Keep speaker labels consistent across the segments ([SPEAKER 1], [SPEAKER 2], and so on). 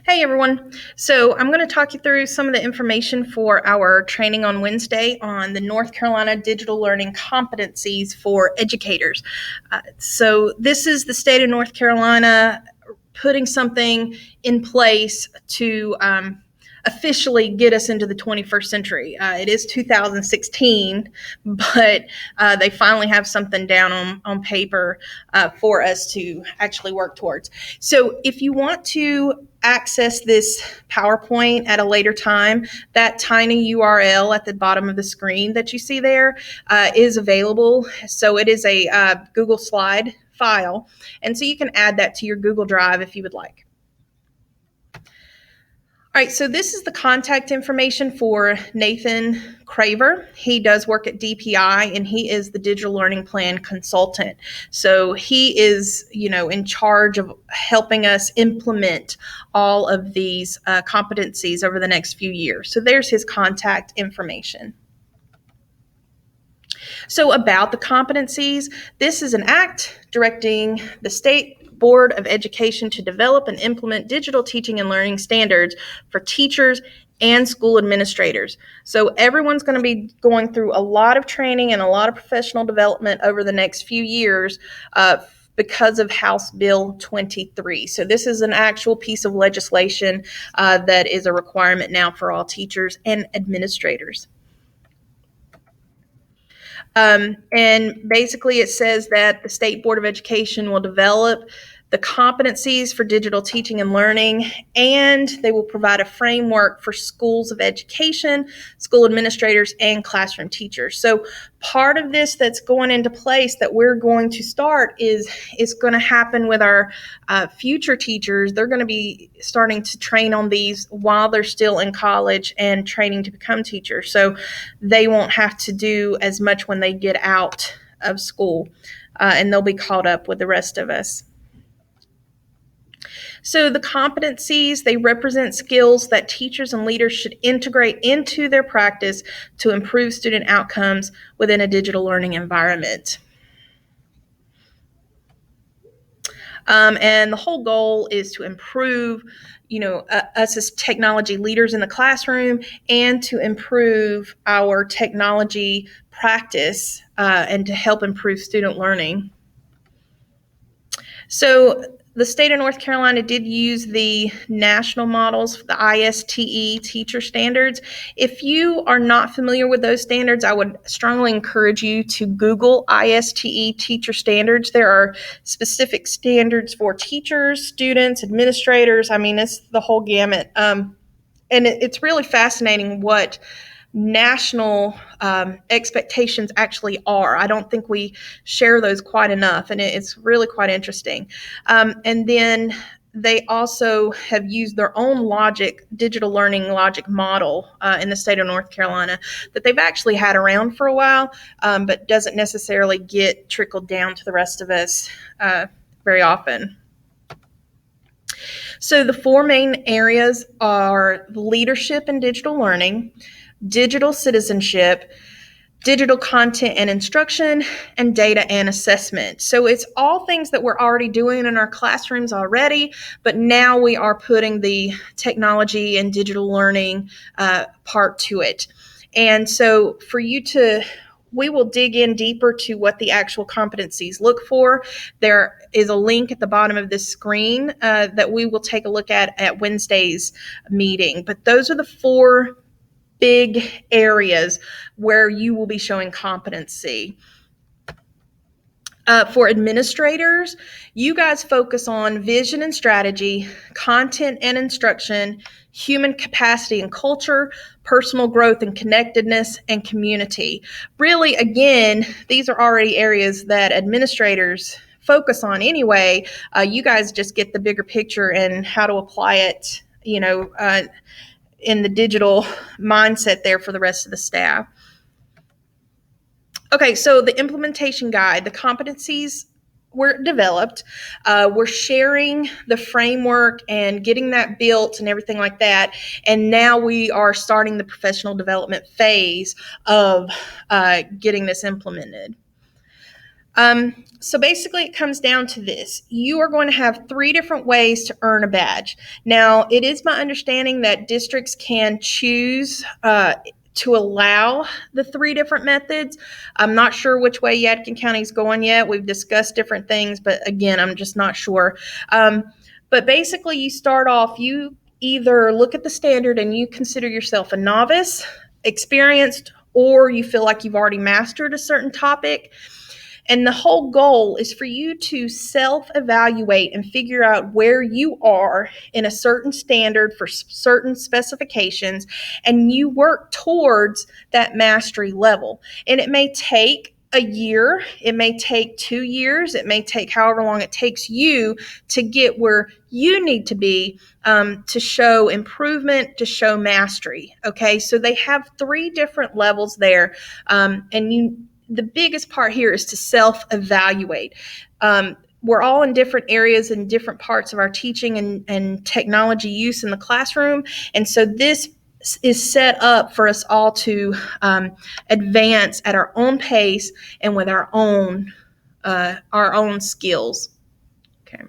[SPEAKER 1] Hey everyone. So I'm going to talk you through some of the information for our training on Wednesday on the North Carolina digital learning competencies for educators. So this is the state of North Carolina putting something in place to officially get us into the 21st century. It is 2016, but they finally have something down on paper for us to actually work towards. So if you want to access this PowerPoint at a later time, that tiny URL at the bottom of the screen that you see there is available. So it is a Google Slide file, and so you can add that to your Google Drive if you would like. All right, so this is the contact information for Nathan Craver. He does work at DPI and he is the digital learning plan consultant. So he is, in charge of helping us implement all of these competencies over the next few years. So there's his contact information. So about the competencies, this is an act directing the state Board of Education to develop and implement digital teaching and learning standards for teachers and school administrators. So everyone's going to be going through a lot of training and a lot of professional development over the next few years because of House Bill 23. So this is an actual piece of legislation that is a requirement now for all teachers and administrators. And basically it says that the State Board of Education will develop the competencies for digital teaching and learning, and they will provide a framework for schools of education, school administrators, and classroom teachers. So part of this that's going into place that we're going to start is going to happen with our future teachers. They're going to be starting to train on these while they're still in college and training to become teachers. So they won't have to do as much when they get out of school, and they'll be caught up with the rest of us. So the competencies, they represent skills that teachers and leaders should integrate into their practice to improve student outcomes within a digital learning environment. And the whole goal is to improve, us as technology leaders in the classroom and to improve our technology practice and to help improve student learning. So the state of North Carolina did use the national models, the ISTE teacher standards. If you are not familiar with those standards, I would strongly encourage you to Google ISTE teacher standards. There are specific standards for teachers, students, administrators. I mean, it's the whole gamut. And it's really fascinating what national expectations actually are. I don't think we share those quite enough, and it's really quite interesting. And then they also have used their own digital learning logic model in the state of North Carolina that they've actually had around for a while, but doesn't necessarily get trickled down to the rest of us very often. So the four main areas are leadership in digital learning, digital citizenship, digital content and instruction, and data and assessment. So it's all things that we're already doing in our classrooms already, but now we are putting the technology and digital learning part to it. And so we will dig in deeper to what the actual competencies look for. There is a link at the bottom of this screen that we will take a look at Wednesday's meeting. But those are the four big areas where you will be showing competency. For administrators, you guys focus on vision and strategy, content and instruction, human capacity and culture, personal growth and connectedness, and community. Really, again, these are already areas that administrators focus on anyway. You guys just get the bigger picture and how to apply it, in the digital mindset there for the rest of the staff. Okay, so the implementation guide, the competencies were developed. We're sharing the framework and getting that built and everything like that. And now we are starting the professional development phase of getting this implemented. So basically, it comes down to this. You are going to have 3 different ways to earn a badge. Now, it is my understanding that districts can choose to allow the 3 different methods. I'm not sure which way Yadkin County is going yet. We've discussed different things, but again, I'm just not sure. But basically, you start off, you either look at the standard and you consider yourself a novice, experienced, or you feel like you've already mastered a certain topic. And the whole goal is for you to self-evaluate and figure out where you are in a certain standard for certain specifications, and you work towards that mastery level. And it may take a year, it may take 2 years, it may take however long it takes you to get where you need to be, to show improvement, to show mastery. Okay, so they have 3 different levels there, the biggest part here is to self-evaluate. We're all in different areas and different parts of our teaching and technology use in the classroom. And so this is set up for us all to advance at our own pace and with our own skills. Okay.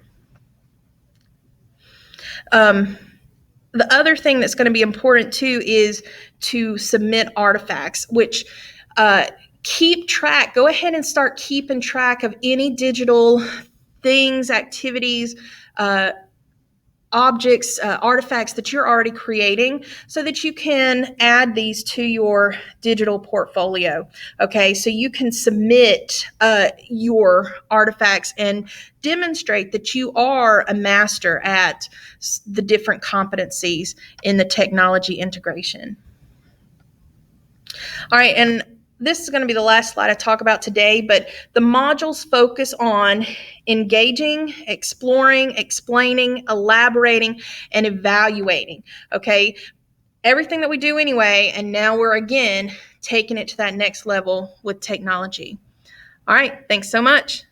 [SPEAKER 1] The other thing that's going to be important too is to submit artifacts, which keep track. Go ahead and start keeping track of any digital things, activities, objects, artifacts that you're already creating, so that you can add these to your digital portfolio. Okay, so you can submit your artifacts and demonstrate that you are a master at the different competencies in the technology integration. All right, and this is going to be the last slide I talk about today, but the modules focus on engaging, exploring, explaining, elaborating, and evaluating. Okay, everything that we do anyway, and now we're again taking it to that next level with technology. All right, thanks so much.